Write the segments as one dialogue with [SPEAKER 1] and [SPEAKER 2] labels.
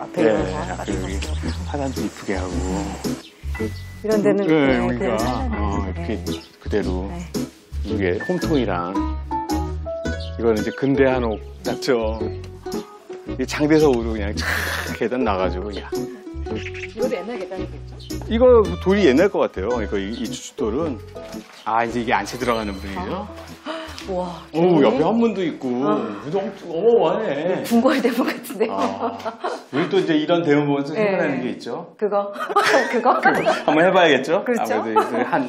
[SPEAKER 1] 앞에
[SPEAKER 2] 네, 앞에 여기 화단도 이쁘게 하고.
[SPEAKER 1] 이런 데는
[SPEAKER 2] 네, 여기가 이렇게 그대로 이게 홈통이랑 이거는 이제 근대 한옥 맞죠? 이 장대석으로 그냥 쫙 계단 나가지고 야.
[SPEAKER 1] 이것도 옛날 계단이겠죠?
[SPEAKER 2] 이거 돌이 옛날 것 같아요. 이 주춧돌은 이제 이게 안채 들어가는 분이죠.
[SPEAKER 1] 와.
[SPEAKER 2] 오, 옆에 한문도 있고 무덤 어마어마하네.
[SPEAKER 1] 궁궐 대문 같은데요.
[SPEAKER 2] 우리 또 이제 이런 대문 보면서 생각나는 게 있죠.
[SPEAKER 1] 그거?
[SPEAKER 2] 한번 해봐야겠죠?
[SPEAKER 1] 그렇죠.
[SPEAKER 2] 아무래도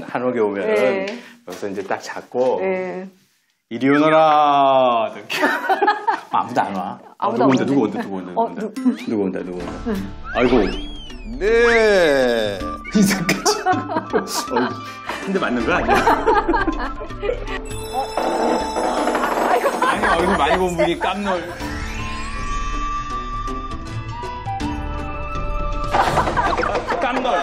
[SPEAKER 2] 한옥에 오면은
[SPEAKER 1] 네.
[SPEAKER 2] 여기서 이제 딱 잡고
[SPEAKER 1] 네.
[SPEAKER 2] 이리 오너라 이렇게. 아무도 안 와. 누구 온다. 누구 온다. 아이고.
[SPEAKER 3] 네.
[SPEAKER 2] 인사까지. 한 대 맞는 거 아니야? 아니, 얼굴 많이 본 분이 깜놀. 깜놀.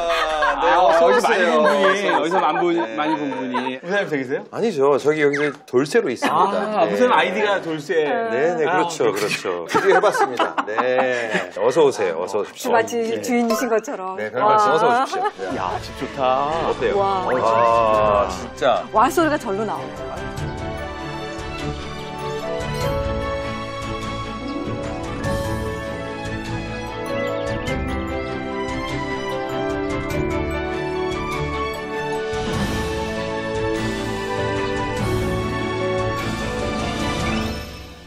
[SPEAKER 2] 어디서 많이 본 분이, 어디서 많이 본 분이. 우사님 저기세요?
[SPEAKER 3] 아니죠. 저기 여기서 돌쇠로 있습니다. 네.
[SPEAKER 2] 우사님 아이디가 돌쇠.
[SPEAKER 3] 네네, 그렇죠. 그렇죠. 드디어 해봤습니다. 네. 어서 오세요. 어서 오십시오.
[SPEAKER 1] 마치 주인이신 것처럼.
[SPEAKER 3] 네, 별 말씀 어서 오십시오. 네.
[SPEAKER 2] 야, 집 좋다.
[SPEAKER 3] 어때요?
[SPEAKER 1] 와.
[SPEAKER 3] 진짜.
[SPEAKER 1] 와 소리가 절로 나오네요.
[SPEAKER 2] 음.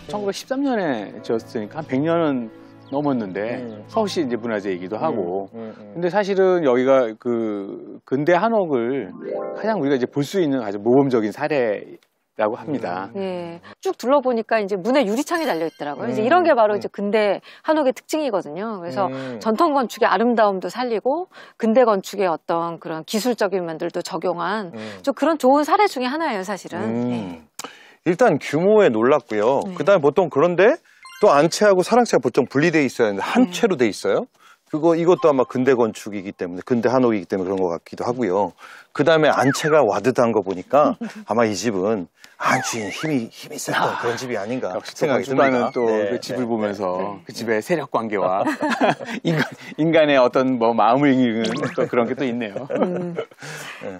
[SPEAKER 2] 1913년에 지었으니까 한 100년은 넘었는데 서울시 이제 문화재이기도 하고 근데 사실은 여기가 그 근대 한옥을 가장 우리가 이제 볼 수 있는 아주 모범적인 사례라고 합니다.
[SPEAKER 1] 네. 쭉 둘러보니까 이제 문에 유리창이 달려 있더라고요. 이제 이런 게 바로 이제 근대 한옥의 특징이거든요. 그래서 전통 건축의 아름다움도 살리고 근대 건축의 어떤 그런 기술적인 면들도 적용한 좀 그런 좋은 사례 중에 하나예요, 사실은. 네.
[SPEAKER 3] 일단 규모에 놀랐고요. 그다음에 보통 그런데 또 안채하고 사랑채가 보통 분리돼 있어야 하는데 한 채로 돼 있어요. 이것도 아마 근대 건축이기 때문에 근대 한옥이기 때문에 그런 것 같기도 하고요. 그다음에 안채가 와드한 거 보니까 아마 이 집은 주인 힘이 셌던 그런 집이 아닌가 생각이 듭니다.
[SPEAKER 2] 또 그 집을 보면서 그 집의 세력 관계와 인간의 어떤 뭐 마음을 읽는 또 그런 게 또 있네요.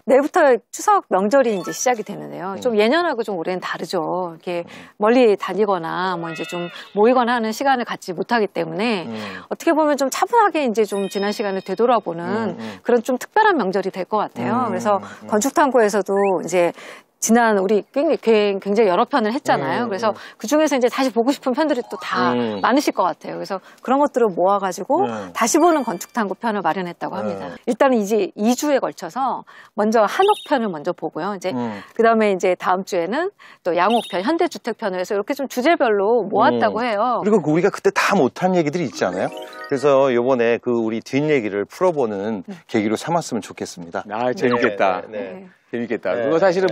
[SPEAKER 1] 내일부터 추석 명절이 이제 시작이 되는데요. 좀 예년하고 좀 올해는 다르죠. 이렇게 멀리 다니거나 뭐 이제 좀 모이거나 하는 시간을 갖지 못하기 때문에 어떻게 보면 좀 차분하게 이제 좀 지난 시간을 되돌아보는 그런 좀 특별한 명절이 될 것 같아요. 그래서 건축탐구에서도 이제 지난 우리 굉장히 여러 편을 했잖아요. 그래서 그 중에서 이제 다시 보고 싶은 편들이 또 다 많으실 것 같아요. 그래서 그런 것들을 모아가지고 다시 보는 건축탐구 편을 마련했다고 합니다. 일단은 이제 2주에 걸쳐서 먼저 한옥편을 먼저 보고요. 이제 그 다음에 이제 다음 주에는 또 양옥편, 현대주택편을 해서 이렇게 좀 주제별로 모았다고 해요.
[SPEAKER 3] 그리고 우리가 그때 다 못한 얘기들이 있잖아요. 그래서 이번에 그 우리 뒷얘기를 풀어보는 계기로 삼았으면 좋겠습니다.
[SPEAKER 2] 재밌겠다.
[SPEAKER 3] 네.
[SPEAKER 2] 재밌겠다. 그거 사실은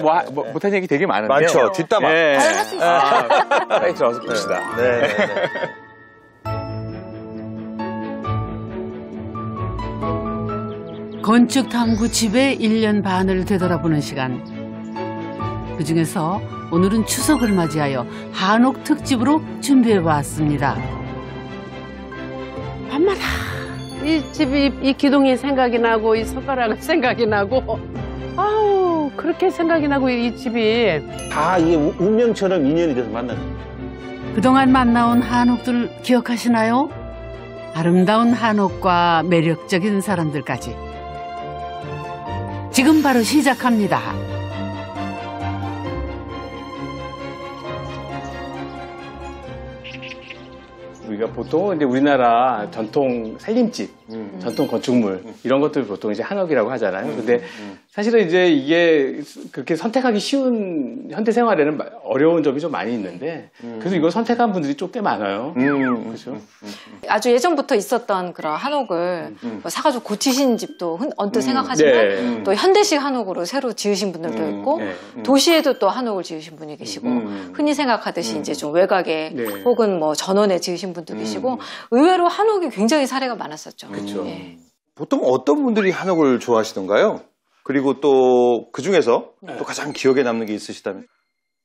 [SPEAKER 2] 못한 얘기 되게 많은데요.
[SPEAKER 3] 많죠. 뒷담화.
[SPEAKER 2] 네.
[SPEAKER 1] 할 수 있어요.
[SPEAKER 2] 빨리 들어가서 봅시다.
[SPEAKER 3] 네.
[SPEAKER 4] 건축 탐구 집의 1년 반을 되돌아보는 시간. 그중에서 오늘은 추석을 맞이하여 한옥 특집으로 준비해봤습니다.
[SPEAKER 5] 밤마다 이 집이 이 기둥이 생각이 나고 이 손가락이 생각이 나고 아우 그렇게 생각이 나고 이 집이
[SPEAKER 6] 다 이게 운명처럼 인연이 돼서 만난 거예요.
[SPEAKER 4] 그동안 만나온 한옥들 기억하시나요? 아름다운 한옥과 매력적인 사람들까지. 지금 바로 시작합니다.
[SPEAKER 2] 우리가 보통 이제 우리나라 전통 살림집, 전통 건축물 이런 것들 보통 이제 한옥이라고 하잖아요. 근데 사실은 이제 이게 그렇게 선택하기 쉬운 현대 생활에는 어려운 점이 좀 많이 있는데 그래서 이걸 선택한 분들이 좀 꽤 많아요. 그렇죠.
[SPEAKER 1] 아주 예전부터 있었던 그런 한옥을 뭐 사가지고 고치신 집도 언뜻 생각하지만 또 현대식 한옥으로 새로 지으신 분들도 있고 도시에도 또 한옥을 지으신 분이 계시고 흔히 생각하듯이 이제 좀 외곽에 혹은 뭐 전원에 지으신 분도 계시고 의외로 한옥이 굉장히 사례가 많았었죠.
[SPEAKER 3] 그렇죠. 보통 어떤 분들이 한옥을 좋아하시던가요? 그리고 또 그 중에서 또 가장 기억에 남는 게 있으시다면?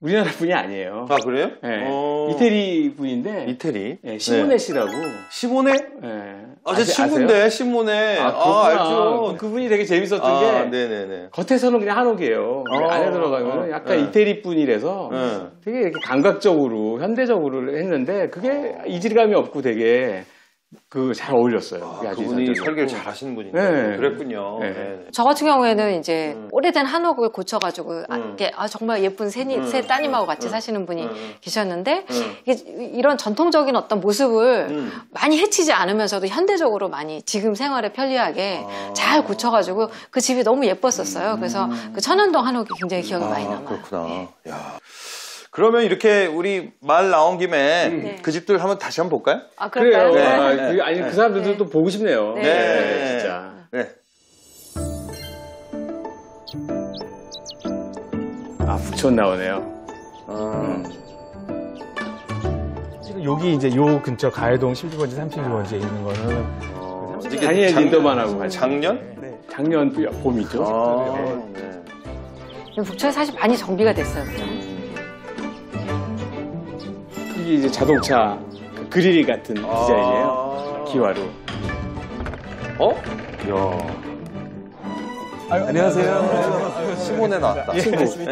[SPEAKER 2] 우리나라 분이 아니에요.
[SPEAKER 3] 아, 그래요?
[SPEAKER 2] 네. 이태리 분인데.
[SPEAKER 3] 이태리?
[SPEAKER 2] 네, 시모네 씨라고.
[SPEAKER 3] 시모네?
[SPEAKER 2] 네.
[SPEAKER 3] 제 친구인데, 시모네. 알죠.
[SPEAKER 2] 그분이 되게 재밌었던 게.
[SPEAKER 3] 네네네.
[SPEAKER 2] 겉에서는 그냥 한옥이에요. 안에 들어가면 약간 이태리 분이라서 되게 이렇게 감각적으로, 현대적으로 했는데 그게 이질감이 없고 되게 잘 어울렸어요.
[SPEAKER 3] 그분이 설계를 잘 하시는 분인데.
[SPEAKER 2] 네.
[SPEAKER 3] 그랬군요.
[SPEAKER 2] 네.
[SPEAKER 3] 네.
[SPEAKER 1] 저 같은 경우에는 이제 오래된 한옥을 고쳐가지고 정말 예쁜 새 따님하고 같이 사시는 분이 계셨는데 이런 전통적인 어떤 모습을 많이 해치지 않으면서도 현대적으로 많이 지금 생활에 편리하게 잘 고쳐가지고 그 집이 너무 예뻤었어요. 그래서 그 천안동 한옥이 굉장히 기억이 많이 남아요.
[SPEAKER 3] 그렇구나.
[SPEAKER 1] 네.
[SPEAKER 3] 야. 그러면 이렇게 우리 말 나온 김에 그 집들 한번 다시 한번 볼까요?
[SPEAKER 1] 아, 그럴까요?
[SPEAKER 2] 그래요.
[SPEAKER 3] 네.
[SPEAKER 2] 아니, 그 사람들도 또 보고 싶네요.
[SPEAKER 1] 네.
[SPEAKER 2] 진짜.
[SPEAKER 3] 네.
[SPEAKER 2] 북촌 나오네요.
[SPEAKER 7] 지금 여기 이제 요 근처 가해동 12번지, 31번지에 있는 거는
[SPEAKER 2] 다니엘 린더만하고 같이.
[SPEAKER 3] 작년?
[SPEAKER 7] 네.
[SPEAKER 2] 작년 봄이죠.
[SPEAKER 3] 네.
[SPEAKER 1] 지금 북촌이 사실 많이 정비가 됐어요.
[SPEAKER 2] 이게 이제 자동차 그릴 같은 디자인이에요. 기와로.
[SPEAKER 3] 야.
[SPEAKER 7] 안녕하세요.
[SPEAKER 3] 시몬에 나왔다.
[SPEAKER 2] 친구.
[SPEAKER 3] 네.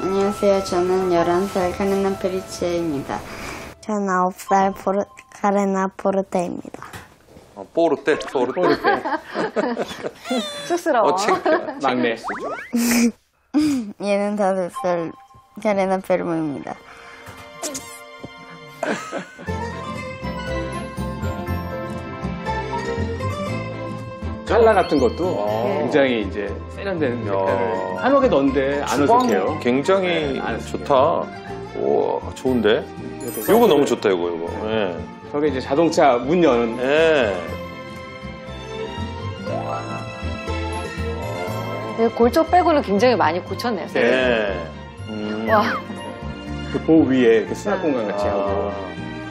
[SPEAKER 8] 안녕하세요. 저는 11살 카레나 페리체입니다. 저는 9살 카레나 포르테입니다.
[SPEAKER 3] 포르테.
[SPEAKER 1] 쑥스러워.
[SPEAKER 2] 막내.
[SPEAKER 8] 얘는 5살 카레나 페르모입니다.
[SPEAKER 2] 칼라 같은 것도 굉장히 이제 세련된 색깔을 한옥에 넣는데 안 어색해요.
[SPEAKER 3] 굉장히 좋다. 오, 좋은데? 요거 너무 좋다, 요거. 네.
[SPEAKER 2] 저게 이제 자동차 문 여는.
[SPEAKER 3] 네.
[SPEAKER 1] 골조 빼고는 굉장히 많이 고쳤네요.
[SPEAKER 3] 네.
[SPEAKER 1] 와.
[SPEAKER 2] 그 보 위에 이렇게 수납 공간 같이 하고.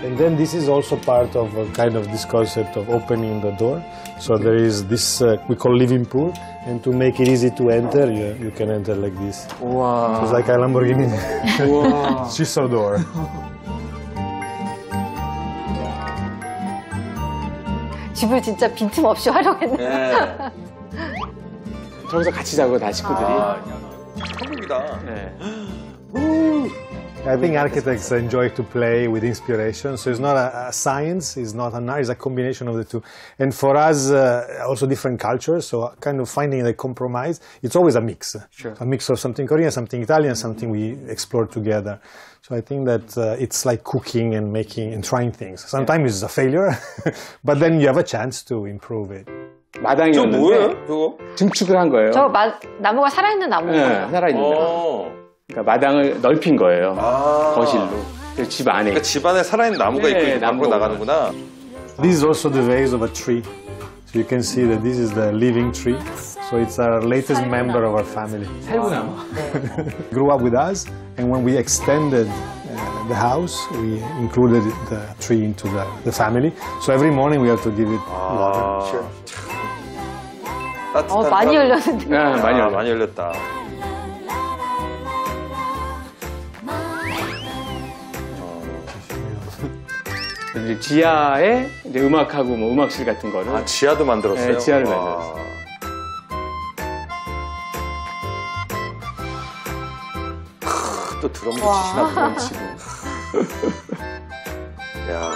[SPEAKER 7] And then this is also part of kind of this concept of opening the door. So there is this we call living pool, and to make it easy to enter, you can enter like this.
[SPEAKER 2] 우와.
[SPEAKER 7] It's like a Lamborghini
[SPEAKER 2] 우와.
[SPEAKER 7] scissor door.
[SPEAKER 1] 집을 진짜 빈틈없이 활용했네.
[SPEAKER 3] 네.
[SPEAKER 2] 저기서 같이 자고 다 식구들이.
[SPEAKER 3] 한국이다.
[SPEAKER 2] 네.
[SPEAKER 7] I think architects enjoy to play with inspiration. So it's not a science, it's not an art, it's a combination of the two. And for us, also different cultures, so kind of finding a compromise, it's always a mix.
[SPEAKER 2] Sure.
[SPEAKER 7] A mix of something Korean, something Italian, something we explore together. So I think that it's like cooking and making and trying things. Sometimes it's a failure, but then you have a chance to improve it.
[SPEAKER 2] 마당이었는데.
[SPEAKER 3] 뭐예요, 저거?
[SPEAKER 2] 증축을 한 거예요.
[SPEAKER 1] 저 나무가 살아있는 나무예요.
[SPEAKER 2] 네, 살아있는 거. 그러니까 마당을 넓힌 거예요. 거실로. 그래서 집 안에.
[SPEAKER 3] 그러니까 집 안에 살아있는 나무가 있고 이렇게 밖으로 나가는구나.
[SPEAKER 7] This is also the vase of a tree. So you can see that this is the living tree. So it's our latest member of our family.
[SPEAKER 2] 살구나무.
[SPEAKER 7] Grew up with us, and when we extended the house, we included the tree into the family. So every morning we have to give it water.
[SPEAKER 3] Sure.
[SPEAKER 1] 많이 열렸는데.
[SPEAKER 2] 네,
[SPEAKER 3] 많이 열렸다.
[SPEAKER 2] 이제 지하에 이제 음악하고 뭐 음악실 같은 거를.
[SPEAKER 3] 지하도 만들었어요?
[SPEAKER 2] 네, 지하를 만들었어요.
[SPEAKER 3] 또 드럼도 치시나 드럼 치고. 야.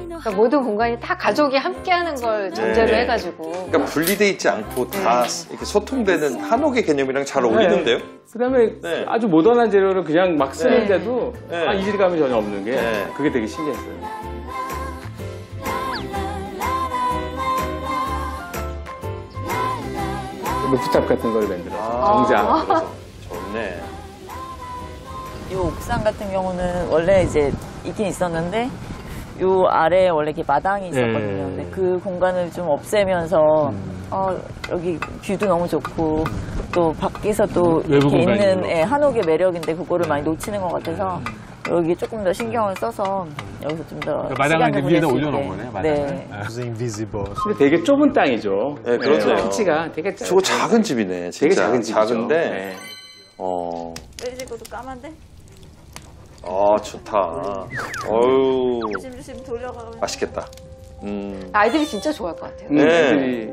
[SPEAKER 1] 그러니까 모든 공간이 다 가족이 함께하는 걸 전제로 해가지고.
[SPEAKER 3] 그러니까 분리돼 있지 않고 다 이렇게 소통되는 한옥의 개념이랑 잘 어울리는데요?
[SPEAKER 2] 그다음에 아주 모던한 재료를 그냥 막 쓰는데도
[SPEAKER 3] 네.
[SPEAKER 2] 이질감이 전혀 없는 게
[SPEAKER 3] 네.
[SPEAKER 2] 그게 되게 신기했어요. 루프탑 같은 걸 만들어서 정자 만들어서.
[SPEAKER 3] 좋네.
[SPEAKER 9] 이 옥상 같은 경우는 원래 이제 있긴 있었는데 요 아래에 원래 이렇게 마당이 있었거든요. 근데 그 공간을 좀 없애면서 여기 뷰도 너무 좋고 또 밖에서 또
[SPEAKER 2] 외부
[SPEAKER 9] 이렇게 있는
[SPEAKER 2] 공간이구나.
[SPEAKER 9] 예, 한옥의 매력인데 그거를 많이 놓치는 것 같아서 여기 조금 더 신경을 써서 여기서 좀 더
[SPEAKER 2] 마당을
[SPEAKER 9] 시간을
[SPEAKER 2] 이제
[SPEAKER 9] 보낼
[SPEAKER 2] 위에다
[SPEAKER 9] 수
[SPEAKER 2] 올려놓은
[SPEAKER 9] 있게.
[SPEAKER 2] 거네, 마당을.
[SPEAKER 9] 네.
[SPEAKER 7] It's invisible.
[SPEAKER 2] 근데 되게 좁은 땅이죠.
[SPEAKER 3] 네, 그렇네요.
[SPEAKER 2] 피치가 되게
[SPEAKER 3] 저거 작은 집이네. 진짜.
[SPEAKER 2] 되게 작은 집이죠.
[SPEAKER 3] 작은데.
[SPEAKER 2] 네.
[SPEAKER 9] 빼지고도 까만데?
[SPEAKER 3] 좋다. 어유
[SPEAKER 9] 조심조심 돌려가면.
[SPEAKER 3] 맛있겠다.
[SPEAKER 1] 아이들이 진짜 좋아할 것 같아요.
[SPEAKER 3] 네.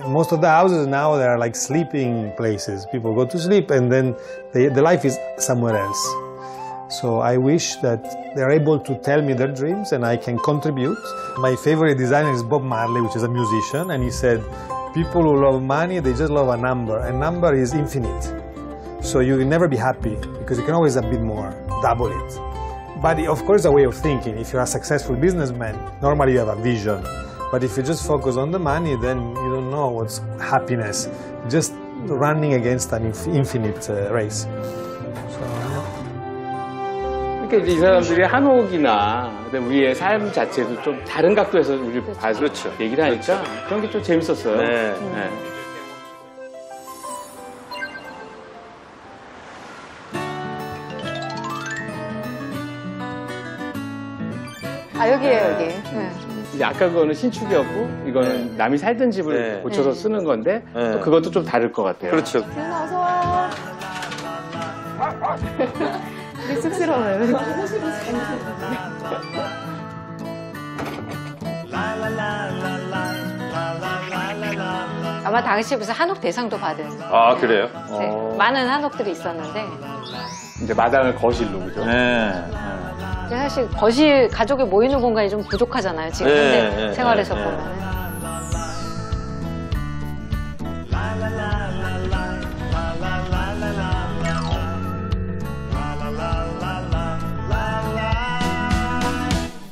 [SPEAKER 7] Most of the houses now they are like sleeping places. People go to sleep and then the life is somewhere else. So I wish that they're able to tell me their dreams and I can contribute. My favorite designer is Bob Marley, which is a musician, and he said, people who love money, they just love a number. A number is infinite. So you will never be happy because you can always have a bit more, double it. But of course, a way of thinking. If you're a successful businessman, normally you have a vision. But if you just focus on the money, then you don't know what's happiness. Just running against an infinite race.
[SPEAKER 2] 그러니까 이제 이 사람들이 한옥이나 우리의 삶 자체도 좀 다른 각도에서 우리 봐서
[SPEAKER 3] 그렇죠.
[SPEAKER 2] 얘기를 하니까 그런 게 좀 재밌었어요.
[SPEAKER 3] 네.
[SPEAKER 1] 아, 여기에요, 여기. 네.
[SPEAKER 2] 이제 아까 그거는 신축이었고 이거는 남이 살던 집을
[SPEAKER 3] 네.
[SPEAKER 2] 고쳐서 쓰는 건데
[SPEAKER 3] 네.
[SPEAKER 2] 또 그것도 좀 다를 것 같아요.
[SPEAKER 3] 그렇죠.
[SPEAKER 1] 태연아, 어서 와. 되게 쑥스러워요. 아마 당시에 무슨 한옥 대상도 받은.
[SPEAKER 3] 아, 그래요?
[SPEAKER 1] 네, 많은 한옥들이 있었는데
[SPEAKER 2] 이제 마당을 거실로 그죠?
[SPEAKER 3] 네.
[SPEAKER 1] 사실 거실 가족이 모이는 공간이 좀 부족하잖아요. 지금
[SPEAKER 3] 네,
[SPEAKER 1] 현대
[SPEAKER 3] 네,
[SPEAKER 1] 생활에서
[SPEAKER 3] 네, 네.
[SPEAKER 1] 보면.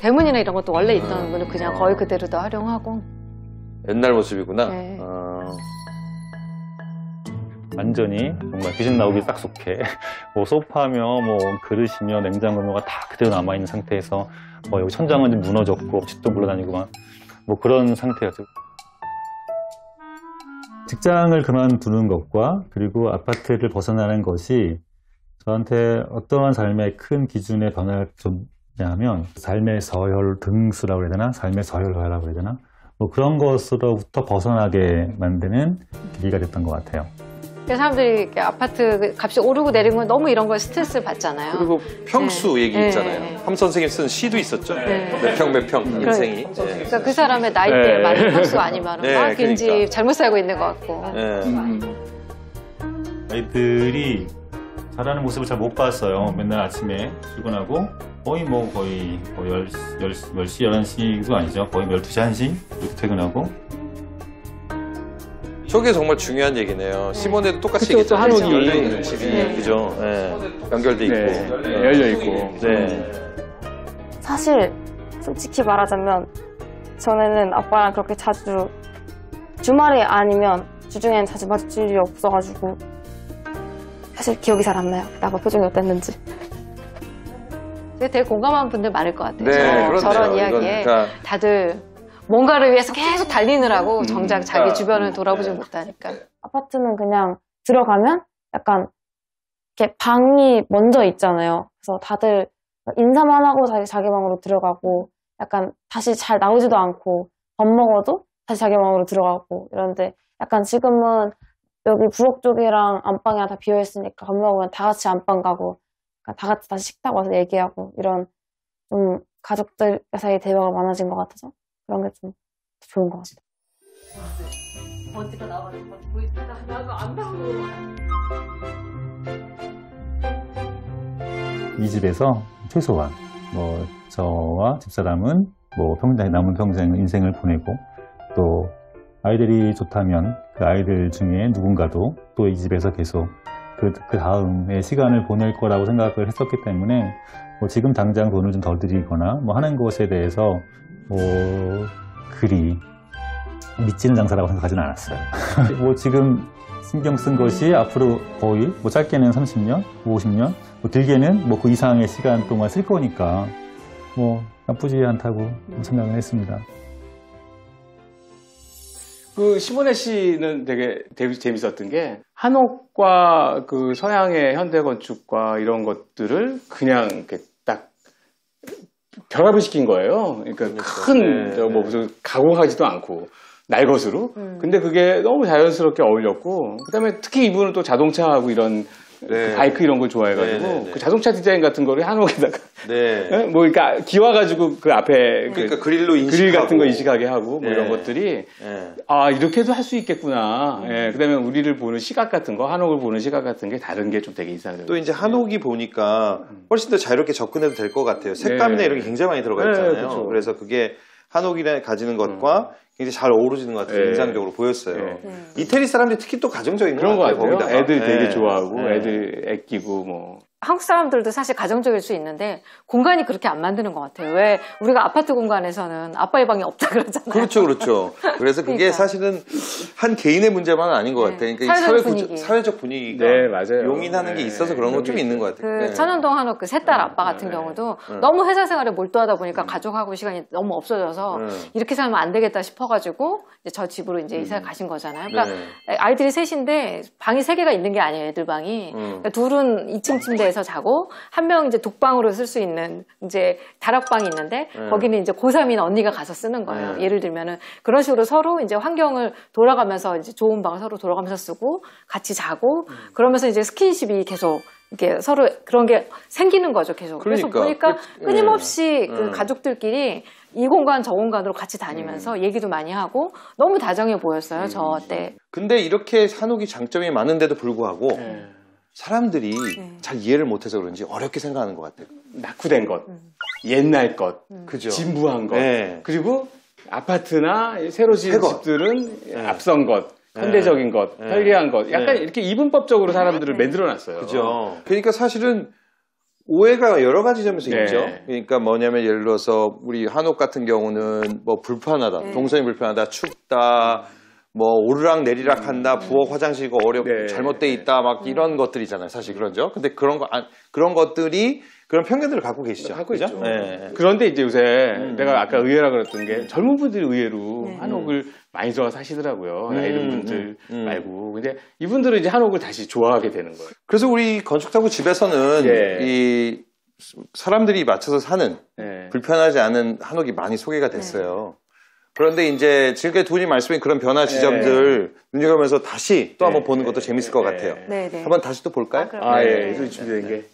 [SPEAKER 1] 대문이나 이런 것도 원래 있던 거는 그냥 거의 그대로 다 활용하고.
[SPEAKER 3] 옛날 모습이구나.
[SPEAKER 1] 네.
[SPEAKER 10] 완전히 정말 귀신 나오기 딱 좋게 뭐 소파며 뭐 그릇이며 냉장고며가 다 그대로 남아있는 상태에서 뭐 여기 천장은 좀 무너졌고 집도 굴러다니고 막 뭐 그런 상태였죠. 직장을 그만두는 것과 그리고 아파트를 벗어나는 것이 저한테 어떠한 삶의 큰 기준의 변화를 줬냐면 삶의 서열 등수라고 해야 되나? 삶의 서열화라고 해야 되나? 뭐 그런 것으로부터 벗어나게 만드는 계기가 됐던 것 같아요.
[SPEAKER 1] 사람들이 이렇게 아파트 값이 오르고 내리는 건 너무 이런 거에 스트레스를 받잖아요.
[SPEAKER 3] 그리고 평수 얘기
[SPEAKER 1] 네.
[SPEAKER 3] 있잖아요.
[SPEAKER 1] 네.
[SPEAKER 3] 함 선생님 쓴 시도 있었죠.
[SPEAKER 1] 네.
[SPEAKER 3] 몇 평 인생이.
[SPEAKER 1] 그러니까 그 사람의 나이대에
[SPEAKER 2] 네.
[SPEAKER 1] 맞는 평수가 아니면
[SPEAKER 3] 네,
[SPEAKER 1] 왠지
[SPEAKER 3] 그러니까.
[SPEAKER 1] 잘못 살고 있는 것 같고.
[SPEAKER 10] 아이들이 자라는 모습을 잘 못 봤어요. 맨날 아침에 출근하고 거의 10시, 11시도 아니죠. 거의 12시, 1시 이렇게 퇴근하고.
[SPEAKER 3] 저게 정말 중요한 얘기네요. 시몬에도 똑같이
[SPEAKER 2] 그쵸, 또
[SPEAKER 3] 얘기했잖아요.
[SPEAKER 2] 한옥이.
[SPEAKER 3] 열려있는 집이.
[SPEAKER 1] 네.
[SPEAKER 3] 그죠? 네. 연결돼 있고.
[SPEAKER 2] 네. 열려있고.
[SPEAKER 3] 네.
[SPEAKER 11] 사실 솔직히 말하자면 전에는 아빠랑 그렇게 자주 주말이 아니면 주중엔 자주 마주칠 일이 없어가지고 사실 기억이 잘 안 나요. 아빠 표정이 어땠는지.
[SPEAKER 1] 되게 공감하는 분들 많을 것 같아요.
[SPEAKER 3] 네, 그렇네요.
[SPEAKER 1] 저런
[SPEAKER 3] 이건
[SPEAKER 1] 이야기에
[SPEAKER 3] 그러니까
[SPEAKER 1] 다들 뭔가를 위해서 계속 달리느라고 정작 자기 주변을 돌아보지
[SPEAKER 3] 네.
[SPEAKER 1] 못하니까.
[SPEAKER 11] 아파트는 그냥 들어가면 약간 이렇게 방이 먼저 있잖아요. 그래서 다들 인사만 하고 다시 자기 방으로 들어가고 약간 다시 잘 나오지도 않고 밥 먹어도 다시 자기 방으로 들어가고 이런데 약간 지금은 여기 부엌 쪽이랑 안방이랑 다 비어있으니까 밥 먹으면 다 같이 안방 가고 다 같이 다시 식탁 와서 얘기하고 이런 좀 가족들 사이 대화가 많아진 것 같아서 그런 게 좀 좋은 것 같아요.
[SPEAKER 1] 언제가 나와가지고 나도 안 나오고.
[SPEAKER 10] 이 집에서 최소한 뭐 저와 집사람은 뭐 남은 평생 인생을 보내고 또 아이들이 좋다면 그 아이들 중에 누군가도 또 이 집에서 계속 그 다음의 시간을 보낼 거라고 생각을 했었기 때문에 뭐 지금 당장 돈을 좀 덜 들이거나 뭐 하는 것에 대해서 뭐 그리 미치는 장사라고 생각하지는 않았어요. 뭐 지금 신경 쓴 것이 앞으로 거의 뭐 짧게는 30년, 50년, 뭐 길게는 뭐 그 이상의 시간 동안 쓸 거니까 뭐 나쁘지 않다고 생각을 했습니다.
[SPEAKER 2] 그 시모네 씨는 되게 재밌었던 게 한옥과 그 서양의 현대 건축과 이런 것들을 그냥 이렇게 딱 결합을 시킨 거예요. 그러니까 큰 뭐 무슨 가공하지도 않고 날것으로. 근데 그게 너무 자연스럽게 어울렸고, 그다음에 특히 이분은 또 자동차하고 이런 그 바이크 이런 걸 좋아해가지고 그 자동차 디자인 같은 거를 한옥에다가 뭐 그러니까 기와가지고 그 앞에
[SPEAKER 3] 그러니까 그릴로
[SPEAKER 2] 그릴 같은 거 인식하게 하고 뭐 이런 것들이 아 이렇게도 할 수 있겠구나. 그다음에 우리를 보는 시각 같은 거, 한옥을 보는 시각 같은 게 다른 게 좀 되게 인상적이에요.
[SPEAKER 3] 또 이제 한옥이 보니까 훨씬 더 자유롭게 접근해도 될 것 같아요. 색감이나 이런 게 굉장히 많이 들어가 있잖아요.
[SPEAKER 2] 그렇죠.
[SPEAKER 3] 그래서 그게 한옥이나 가지는 것과 굉장히 잘 어우러지는 것 같아서 인상적으로 보였어요. 이태리 사람들이 특히 또 가정적인
[SPEAKER 2] 그런 것 같아요.
[SPEAKER 3] 거기다가.
[SPEAKER 2] 애들 되게 좋아하고 애들 애끼고 뭐.
[SPEAKER 1] 한국 사람들도 사실 가정적일 수 있는데 공간이 그렇게 안 만드는 것 같아요. 왜 우리가 아파트 공간에서는 아빠의 방이 없다 그러잖아요.
[SPEAKER 3] 그렇죠, 그렇죠. 그래서 그게
[SPEAKER 1] 그러니까.
[SPEAKER 3] 사실은 한 개인의 문제만은 아닌 것 같아요. 그러니까
[SPEAKER 1] 사회적
[SPEAKER 3] 분위기가
[SPEAKER 2] 맞아요.
[SPEAKER 3] 용인하는 게 있어서 그런 건 좀 있는 것 같아요.
[SPEAKER 1] 그 천연동 한옥 그 셋 딸 아빠 같은 경우도 너무 회사 생활에 몰두하다 보니까 가족하고 시간이 너무 없어져서 이렇게 살면 안 되겠다 싶어가지고 이제 저 집으로 이제 이사 가신 거잖아요. 그러니까 아이들이 셋인데 방이 3개가 있는 게 아니에요, 애들 방이. 그러니까 둘은 2층 침대에서 자고 한 명 이제 독방으로 쓸 수 있는 이제 다락방이 있는데 거기는 이제 고3인 언니가 가서 쓰는 거예요. 예를 들면은 그런 식으로 서로 이제 환경을 돌아가면서 이제 좋은 방을 서로 돌아가면서 쓰고 같이 자고 그러면서 이제 스킨십이 계속 이렇게 서로 그런 게 생기는 거죠, 계속. 그래서 보니까 끊임없이 그 가족들끼리 이 공간 저 공간으로 같이 다니면서 얘기도 많이 하고 너무 다정해 보였어요, 저 때.
[SPEAKER 3] 근데 이렇게 한옥이 장점이 많은데도 불구하고 사람들이 잘 이해를 못해서 그런지 어렵게 생각하는 것 같아요.
[SPEAKER 2] 낙후된 것, 옛날 것,
[SPEAKER 3] 그죠.
[SPEAKER 2] 진부한 것, 그리고 아파트나 새로 지은 집들은 앞선 것, 현대적인 것, 편리한 것, 약간 이렇게 이분법적으로 사람들을 만들어놨어요.
[SPEAKER 3] 그죠. 그러니까 사실은 오해가 여러 가지 점에서 있죠. 그러니까 뭐냐면 예를 들어서 우리 한옥 같은 경우는 뭐 불편하다, 동선이 불편하다, 춥다, 뭐 오르락 내리락 한다, 부엌 화장실이 잘못돼 있다, 막 이런 것들이잖아요. 사실 그런죠. 근데 그런 것들이 그런 편견들을 갖고 계시죠.
[SPEAKER 2] 갖고 있죠. 그런데 이제 요새 내가 아까 의외라 그랬던 게 젊은 분들이 의외로 한옥을 많이 좋아서 사시더라고요. 나이 든 분들 말고. 근데 이분들은 이제 한옥을 다시 좋아하게 되는 거예요.
[SPEAKER 3] 그래서 우리 건축타고 집에서는 이 사람들이 맞춰서 사는 불편하지 않은 한옥이 많이 소개가 됐어요. 그런데 이제 지금까지 두 분이 말씀하신 그런 변화 지점들 눈여겨보면서 다시 또 한번 보는 것도 재밌을 것 같아요. 한번 다시 또 볼까요?
[SPEAKER 2] 준비된 게.